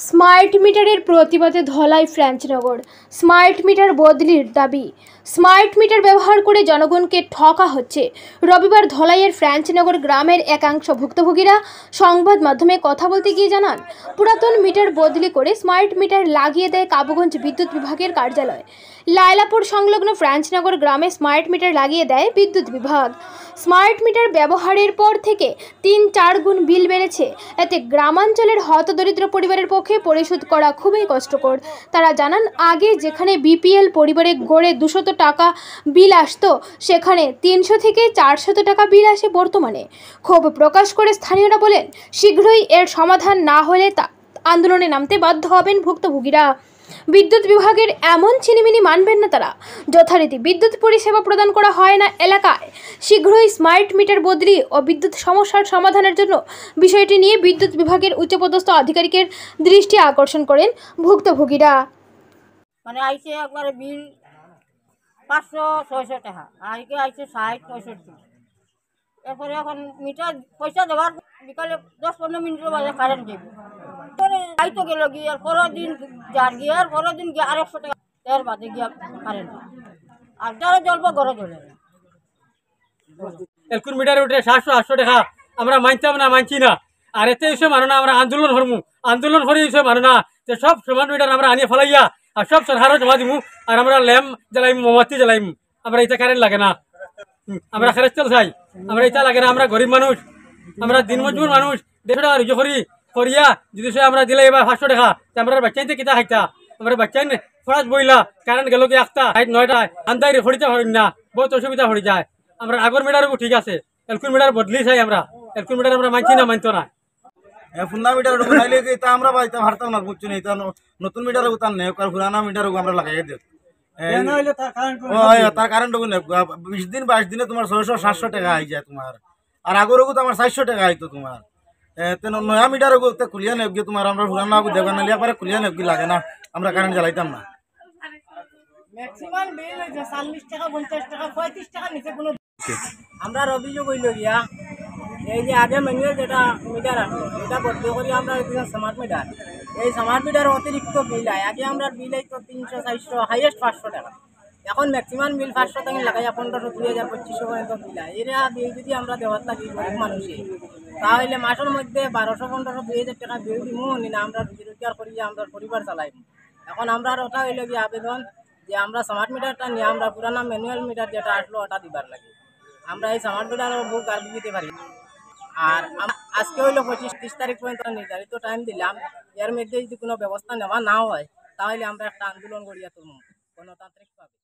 Smart মিটারের প্রতিবাদে Dhalai ফ্রাঞ্চনগর। Smart meter বদলির দাবি। স্মার্ট মিটার ব্যবহার করে জনগণকে ঠকা হচ্ছে। রবিবার ধলাইয়ের ফ্রাঞ্চনগর গ্রামের একাংশ ভুক্তভোগীরা সংবাদ মাধ্যমে কথা বলতে গিয়ে জানান, পুরাতন মিটার বদলি করে স্মার্ট মিটার লাগিয়ে দেয় কাবুগঞ্জ বিদ্যুৎ বিভাগের কার্যালয়। লায়লাপুর সংলগ্ন ফ্রাঞ্চনগর গ্রামে স্মার্ট মিটার লাগিয়ে দেয় বিদ্যুৎ বিভাগ। স্মার্ট মিটার ব্যবহারের পর থেকে ৩-৪ গুণ বিল বেড়েছে। এতে গ্রামাঞ্চলের হতদরিদ্র পরিবারের পক্ষে পরিশোধ করা খুবই কষ্টকর। তারা জানান, আগে যেখানে বিপিএল পরিবারে গড়ে 200 টাকা বিল আসতো, সেখানে 300 থেকে 400 টাকা বিল আসে বর্তমানে। ক্ষোভ প্রকাশ করে স্থানীয়রা বলেন, শীঘ্রই এর সমাধান না হলে আন্দোলনে নামতে বাধ্য হবেন ভুক্তভোগীরা। বিদ্যুৎ বিভাগের এমন ছিনিমিনি মানবেন না তারা। যথারীতি বিদ্যুৎ পরিষেবা প্রদান করা হয় না এলাকায়। শীঘ্রই স্মার্ট মিটার বদলি ও বিদ্যুৎ সমস্যার সমাধানের জন্য বিষয়টি নিয়ে বিদ্যুৎ বিভাগের উচ্চপদস্থ আধিকারিকের দৃষ্টি আকর্ষণ করেন ভুক্তভোগীরা। মানে আইছে একবারে বিল 500-600 টাকা, আজকে আইছে 60-65। এরপরে এখন মিটার পয়সা দেওয়ার বিকালে 10-15 মিনিটের বাজে কারেন্ট দেবে। আইতো গেল গিয়ে পরের দিন যার গিয়ে আর পরের দিন গিয়ে 100 টাকা এর বাদে গিয়া কারেন্ট। আর যারা জ্বলবো ঘরে জ্বলে এলকুর মিটারে উঠে 700-800 টাকা আমরা মানতাম না, মানছি না। আর এতে এসে মানো না, আমরা আন্দোলন করবো, আন্দোলন করে এসে মানো না যে সব সমান মিটার আমরা আনিয়ে ফেলাইয়া আর সব সরকারও জমা দিব। আর আমরা ল্যাম্প জ্বালাইম, মোমবাতি জ্বালাইম। আমরা এটা কারেন্ট লাগে না, আমরা খেরেস্তেল চাই, আমরা এটা লাগে না। আমরা গরিব মানুষ, আমরা দিনমজুর মানুষ, 150 টাকা রিজো করি করিয়া যদি সে আমরা দিলে এবার 500 টাকা, আমরা বাচ্চাইতে কিতা খাইতা, আমরা বাচ্চাই ফরাজ বইলা কারেন্ট গেল কি 8টা-9টায় আন্দাই হরিতে হরিণ না, বহুত অসুবিধা হয়ে যায়। আমরা আগর মিটারও ঠিক আছে, এলকুর মিটার বদলি চাই। আমরা এলকুর মিটার আমরা মানছি না, মানতো না। পুরনা মিটার বানাইলে এটা আমরা বাইতে হারতাম না, বুঝছো না। এটা নতুন মিটার উতান নেই, পুরানা মিটার আমরা লাগাই দিই। তার কারেন্ট 20 দিনে তোমার 600-700 টাকা আই যায় তোমার। আর আগর তো আমার 400 টাকা আইতো তোমার। নয়া মিটার খুলিয়া নেব গিয়ে তোমার, আমরা পুরানা দেবা নালিয়া পারে খুলিয়া নেব কি লাগে না, আমরা কারেন্ট জ্বালাইতাম না। ম্যাক্সিমাম বিল 40 টাকা, 50 টাকা, 35 টাকা নিচে কোনো। আমরা অভিযোগ হইল গিয়া এই যে আগে ম্যানুয়াল যেটা মিটার আসলো, এটা বদলি করি আমরা স্মার্ট মিটার। এই স্মার্ট মিটার অতিরিক্ত বিল আয়। আগে আমরা বিল আইতো 300-400, হাইয়েস্ট 500 টাকা। এখন ম্যাক্সিমাম বিল 500 থেকে লাগাইয়া 1500-2000-2500 পর্যন্ত বিল আয়। এরা বিল যদি আমরা দেওয়ার থাকি গরিব মানুষে, তাহলে মাসের মধ্যে 1200-1500-2000 টাকা বিল দিমু না, আমরা রোজগার করিয়া আমরা পরিবার চালাইব। এখন আমরা ওটা হইল গিয়ে আবেদন যে আমরা স্মার্ট মিটারটা নিয়ে আমরা পুরানা ম্যানুয়াল মিটার যেটা আসলো ওটা দিবার লাগে। আমরা এই স্মার্ট মিটারের বুক আর দিতে পারি। আর আজকে হইলো 25-30 তারিখ পর্যন্ত নির্ধারিত টাইম দিলাম। এর মধ্যে যদি কোনো ব্যবস্থা নেওয়া না হয়, তাহলে আমরা একটা আন্দোলন করিয়া তুলব গণতান্ত্রিকভাবে।